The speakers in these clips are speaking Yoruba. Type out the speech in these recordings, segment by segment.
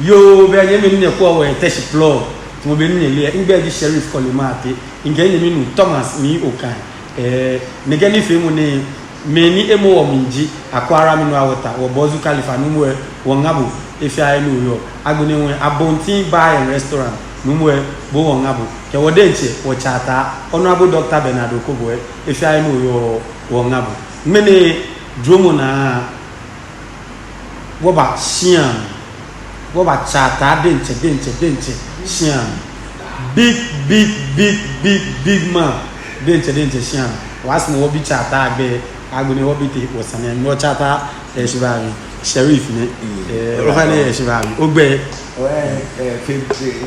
Yo, be any minute for a test plug. To be nearly in bed sheriff Colimati, in getting Thomas me Okan. Negani Femone, many emo minji, Aquara Minawata, or Bozu Califanumwe, Wangabu, if I know you. I'm going to a bounty bar and restaurant, Numwe, Bowangabu, Kawadenche, or Chata, Honorable Dr. Bernardo Koboe, if I know you, Wangabu. Many Dromona Woba Siam. Woba Chata, Denche, Siam. Big man. Denche Siam. Was no Wobi Chata, be Agony Wobiti was an no Chata, Eshivari, Sheriff, Rohane Eshivari, Obe.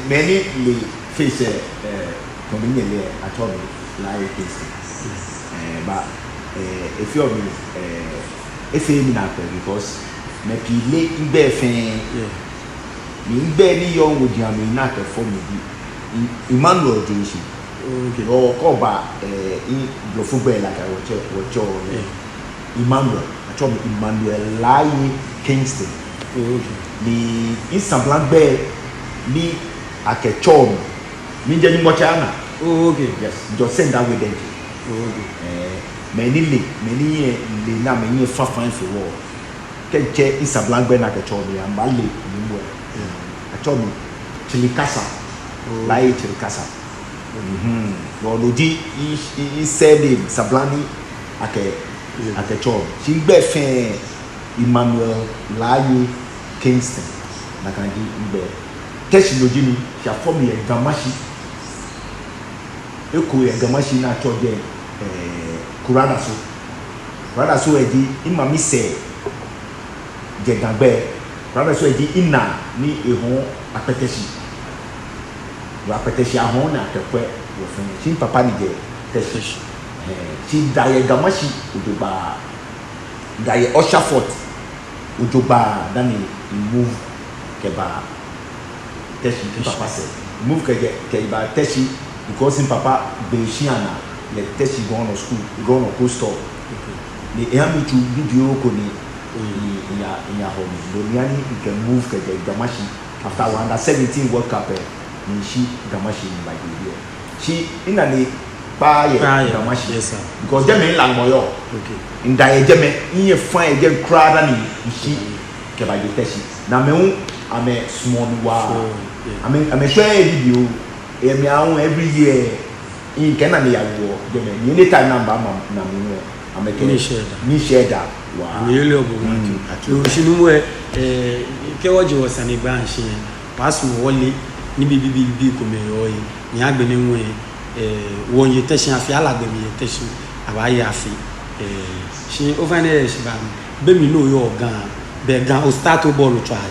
Many face conveniently at all, Laryea Kingston. But if you're if you because maybe late in bed, me barely young with you, not a form of Emmanuel Dishi. Or Coba in Blofube like I watch your Emmanuel. I told me Emmanuel Laryea Kingston. The instant blank bed, me a ketchum, me Jenny Mochana. Okay, yes, just send that with them. Many Lina, many far fine for war. Can check instant blank bed like a chommy and Bali. I told me Chilicasa, Laryea Chilicasa. Lodi he said him Sablani at a chom. She be Emmanuel Laryea Kingston. Nakandi Ibe. Teshi no Jimmy, she form me a Gamashi. Eko a Gamashi na choje Kurada so. Kurada so edi imami se Jegangbe. Kurada so edi ina ni ehon apeteshi. Apeteshi ahon na akekwe wo fun. She papa ni je teshi. She daye Gamashi odoba. Daye Oshafort odoba dani move keba teshi papa say move keba teshi because in papa Beishiana le teshi go on school go on post store the ehami to video ko ni in ya home do niani you can move Gamashi after under 17 World Cup ni she Gamashi by the year she inani ba ye Gamashi yes sir because them in langmoyo okay in daye jeme in fine again crowd ni she keba the teshi na me I'm a small wow. I mean, I'm a share video every year in Canada. You need time number. I'm a share that. Wow. She knew where Kewaji was an advance. Pass me only Nibi come away. Yagbening way. When you touch a fiala, baby, touch a she over there. She baby know your gun. The gun will start to ball try.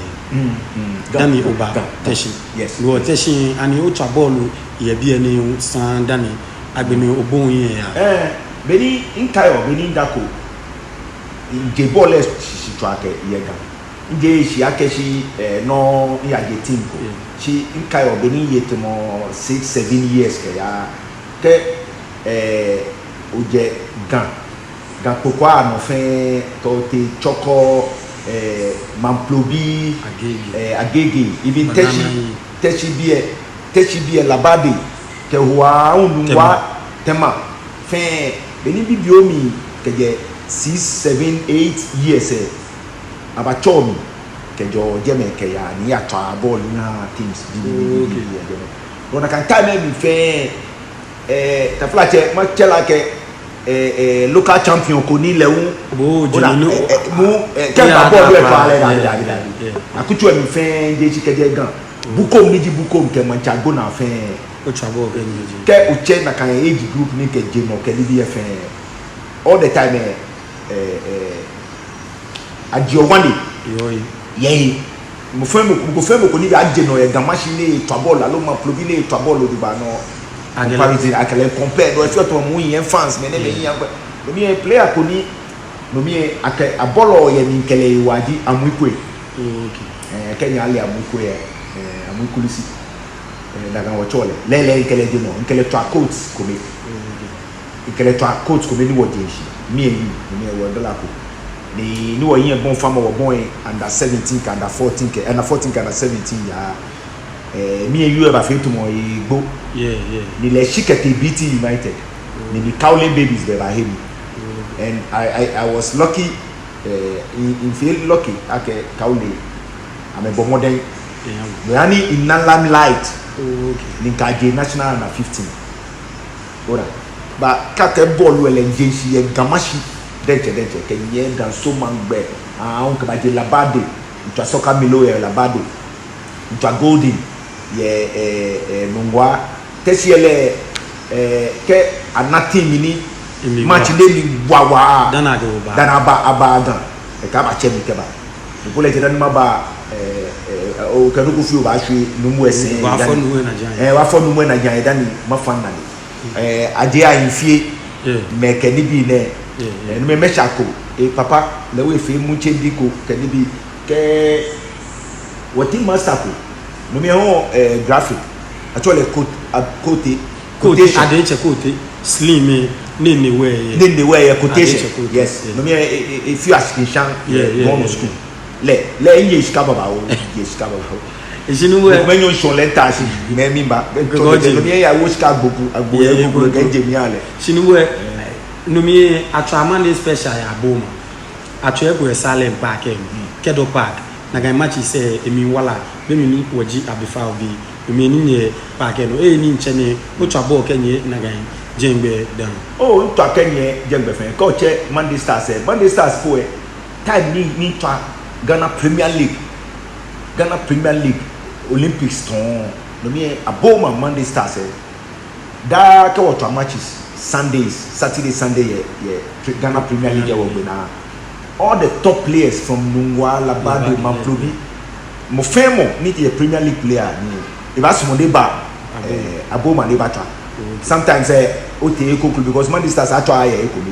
Dami oba teshi yes no teshi ani o chabolu ye bi eni san dami agbeni obon yen ya beni intayo beni ndako nge ball shi track ye ga nge shi akeshi no ya ge team ko shi intayo beni ye temo 6-7 years ke ya ke oje gan kokwa no fe to te choko Mamplobi agege even techi bi labade ke wa unwa tema fe beni bibiomi ke 6-7-8 years abachomi ke jo jeme ke ya ni atwa ball na teams bi ona kan time mi fe ta flache ma chela ke local champion ko ni lewu mu kemba ball we fa le da akutu mi fe je chi keje gan bukom ni ji bukom ke mancha go na fe o chabo ke uche na kan age group ni ke je no ke li fe all the time ajiowani ye mo fe mo ko ni aje no e Gamashi ni twaball alo ma plobi ni twaball o ba no comparison akele compare do if you to mu yen fans me ne me yen no me player ko ni no me ake abolo ye ni kele waji amukwe okay Kenya ali amukwe amukulisi daga wochole lele kele de no kele to coats ko me kele to coats ko me ni wodi shi me wo dollar ko ni wo yin bon fama wo bon under 17 under 14 under 14 under 17 ya mi you ever fit to mo igbo ni le shikete BT United ni Cowley babies be ba him and I was lucky in feel lucky ake Cowley I'm a modern yani in limelight ni kaje national under 15 ora ba kake ball well engage ye gamashi denche kenye dan so mangbe on ka baje labade ntwa soka milo ye labade ntwa golden ye nungwa tesiele ke anati mini match le ni wawa dana ba e ka ba chemi ke ba ko le jedan ma ba o ka ruku fi o ba hwe numu ese wa fo numu na jan wa fo numu na jan dani ma fan na ade a infie me ke ni bi ne no me mechako papa le we fi mu chediko ke ni bi ke wati master ko no me ho graphic actually quotation ade che quote slim ni we quotation yes no me if you ask Shan go to school le yin iska baba o iska baba ejinu we menyo so lenta si me mi ba no me ya wo ska agbo ke je mi ale sinu we no me atwa man special ya boma atwa go Salem Park Kedo Park na ga match say emi wala be mi ni waji abefa obi emi ni ne park no ni nchene o twa ball kenye na ga jembe dan o twa kenye jembe fe ko che Monday Stars ko time ni twa Ghana Premier League Olympics ton no me aboma Monday Stars da ka what matches Saturday Sunday Ghana Premier League na all the top players from Nungwa Labade Mamplobi mo femo ni the Premier League player ni e ba sumo de ba aboma de bata sometimes o te ekokulu because Monday Stars atwa ya ekobi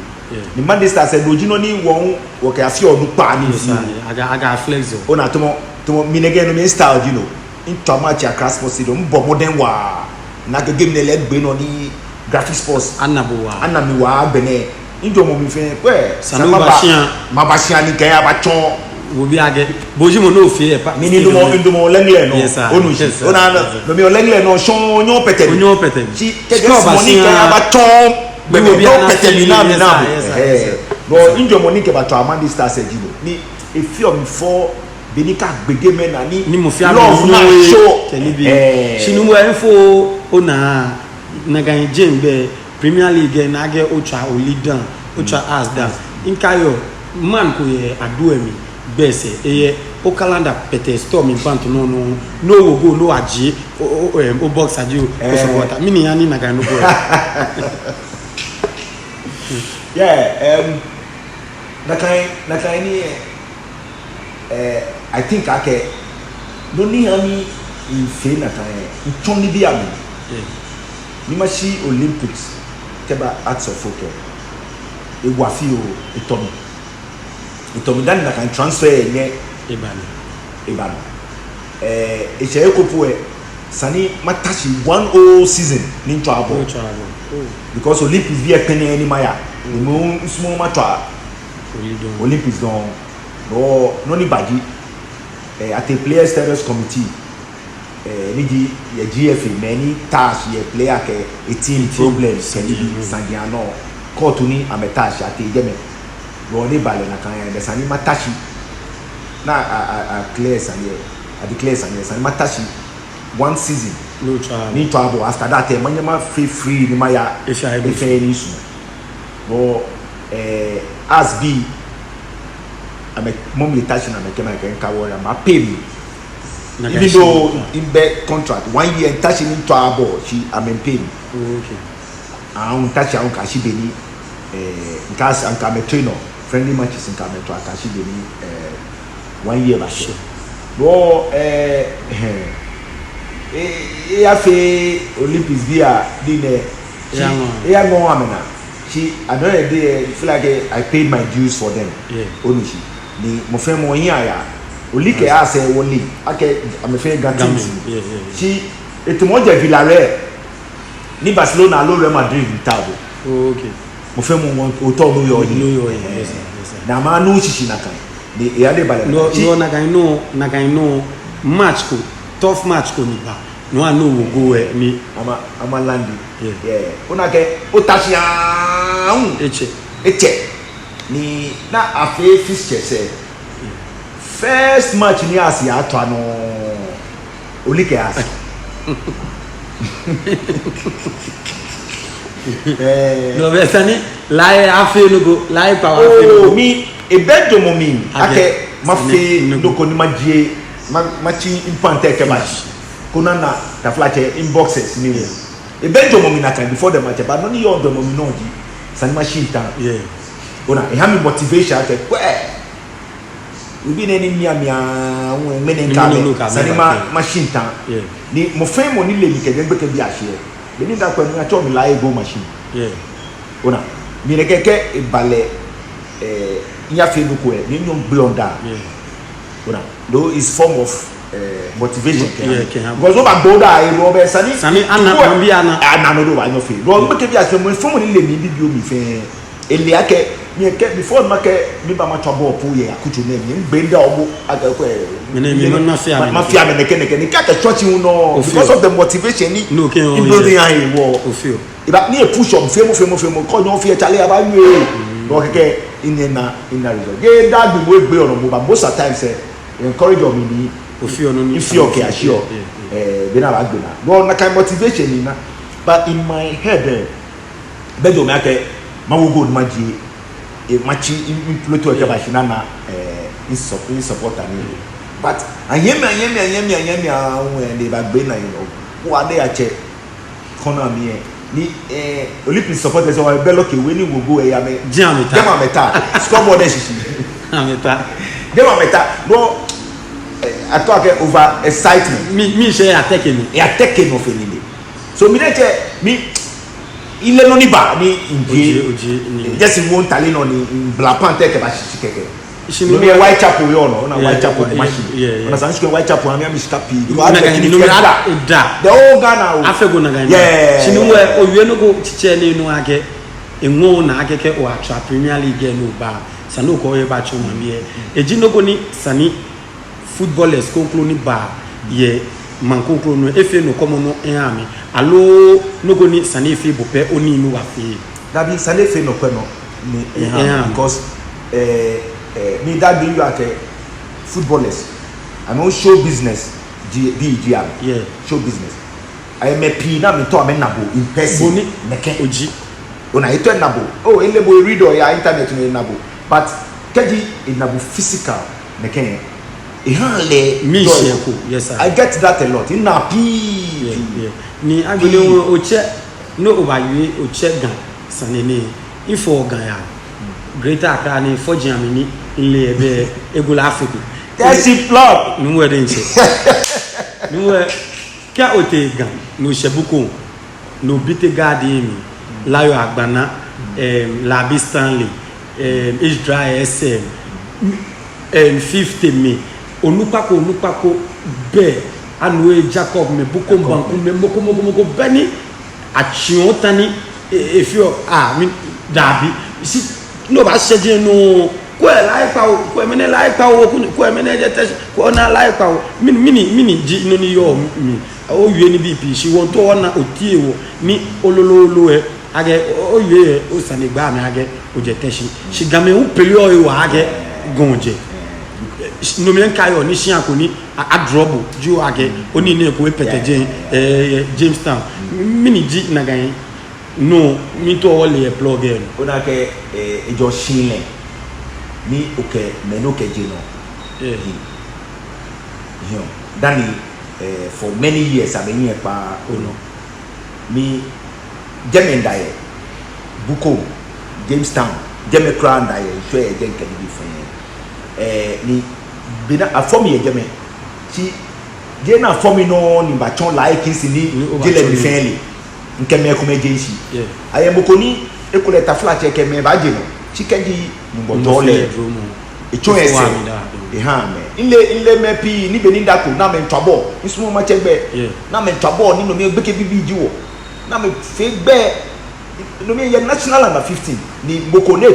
ni Monday Stars do jino ni won wo ka afi odu pa ni fi aga flex o na tomo minege no me style you know into match Accra Sports Stadium bo modern wa na ga game ne le gbe no ni Graphic Sports anami wa bene injo mo mi fe pe mabashia ni kan abachon obi age boji mo no fe pa mini ndo mo lengle no onu shi ona no mi lengle no shon nyo pete ji kege money kan abachon be no pete mi na bo injo money ke bato Monday Stars ejilo ni efi o mi fo benika gbege me na ni mo fi love na show sinu wa info ona na gan jembe Premier League na ge ocha olidan ocha as down inkayo man ko ye aduemi bese eye o calendar pete storm in pant no wo go no aji o box aji o support mini yani na gan no go na kai ni I think ake no ni ami in fe na kai ntoni bi ami ni ma shi Olympics keba arts of folk e wafi o itomi dan na kan transfer nye ebano e che ekopo sani matashi 1-0 season ni ntwabo because Olympics bi ekene ani maya mo small matwa Olympics don no ni baji at a players status committee niji ye GFA many tasks ye player ke a team problems can be sangiano court ni ametashi at ejeme go ni bale na kan de sani matashi na a clear sani a declare sani matashi one season ni trouble after that manyama free ni maya efe ni su go as be I'm a mom litation and I can cover my pay me. Even though in bed contract 1 year touching into our board, I'm in pain. Okay. I don't touch our cash beni. In case I'm a trainer, friendly matches in Cameto, Akashi beni 1 year back. No, Olympics via dinner. Yeah, no, Amena. I know a day feel like I paid my dues for them. Only ni mo fe mo yin aya olike ase woni ake amefe gatin si etimo je Villarreal ni Barcelona lo Real Madrid tabo okay mo fe mo won o to lo yo yin na ma no shishi na kan de e ade bale no na kan no match ko tough match ko ni ba no anu wo go ni ama landi yeah una ke otashia eche ni na afi fixture say first match ni Asia atwa no olike as no besani lai afi no go lai power afi no mi e bedo mo mi ake mafi ndoko ni magie machi impante ke match kuna na the flash inboxes ni e bedo mo mi na time before the match but no ni your do mo mi no ji sani machine tan yeah ona e ha me motivation ake kwe ubi ne ni mia mene nkabe sani machine tan ni mo fe mo ni le mi ke gbe ke bi ahie be ni da kwa ni acho mi la ego machine yeah ona mi ne keke e bale nya fe du ko e ni nyom blonda ona though is form of motivation because oba boda e ro be sani ana bi ana no do ba no fe ro be ke bi ahie mo fe mo ni le mi bi o mi fe ele ake mi ke before make mi ba ma chabo pu ye akutu na mi gbenda obo aga ko mi mafia me neke ni kaka church no because of the motivation ni no ke on building ai wo o feel iba ni e push up femo ko nyon fi e chale aba nwe do keke inena result ge that be we gbe ono mo ba most of times encourage me ni o feel no ni if you okay assure be na ba gbe na no na kind motivation ni na but in my head bejo me ake ma wo go maji e machi imploto e ba shinana in support ani but anyemi de ba gbe na you know wa de ache kona mi ni Olympic supporters o be loke we ni wo go e ya me dem ameta scoreboard e shishi ameta dem ameta no I talk over excitement mi share attack me e attack no fenile so mi neche mi ile no ni ba ni nje just won tali no ni blapante ke ba shishi keke no me white chapel yo no na white chapel machine na sansko white chapel am mi stapi the whole Ghana afego na Ghana chinwe owie no go chiche ni no age enwo na ageke o atra Premier League no ba sanu ko ye ba chuma mi eji no go ni sani footballers conclude ni ba ye man conclude no efe no komo no enami allo no go ni sani efe bope oni no wa fe dabi sani efe no kwe no ni because me that be you at footballers I know show business DGM show business I am a P na me to amenabo in person neke oji ona ito nabo oh elebo read or ya internet no nabo but keji nabo physical neke e hanle me sheko yes sir I get that a lot in na P ni agbele oche no overwe oche gan sanene ifo gan ya Greater Accra ni foji amini ile ebe egula Africa that's it plug nuwe denche nuwe ka ote gan no shebuko no bite gadi mi layo agbana labi Stanley Israel SM 50 me onupako be anwe Jacob me buko banku me moko beni achion tani if you mi dabi si no ba seje no ko lai pa o ko mene lai pa o ko mene je tes ko na lai pa o mini ji no ni yo mi o yue ni BP si won to na otie wo ni olololo e age o yue o sani gba mi age o je teshi si game u peli o e wa age gonje no mi nka yo ni sian ko ni a drop ju age oni ni ko e peteje Jamestown mini ji na gan no mi to wole e plug in ona ke ejo shinle ni oke me no ke jino dani for many years abeni e pa ono mi jeme ndaye buko Jamestown jeme kra ndaye so e je nke bi fun ni bina afomi e jeme ti je na afomi no ni ba chon like kinsi ni jele bi fenli nke me ko mejensi ayemoko ni ekuleta flat e ke me ba je no chikeji ngbo le echo ese me ile me pi ni beninda ko na me ntwabo isumo ma chegbe na me ntwabo ni no me gbeke bibi ji wo na me fe gbe no me ye national under 15 ni boko na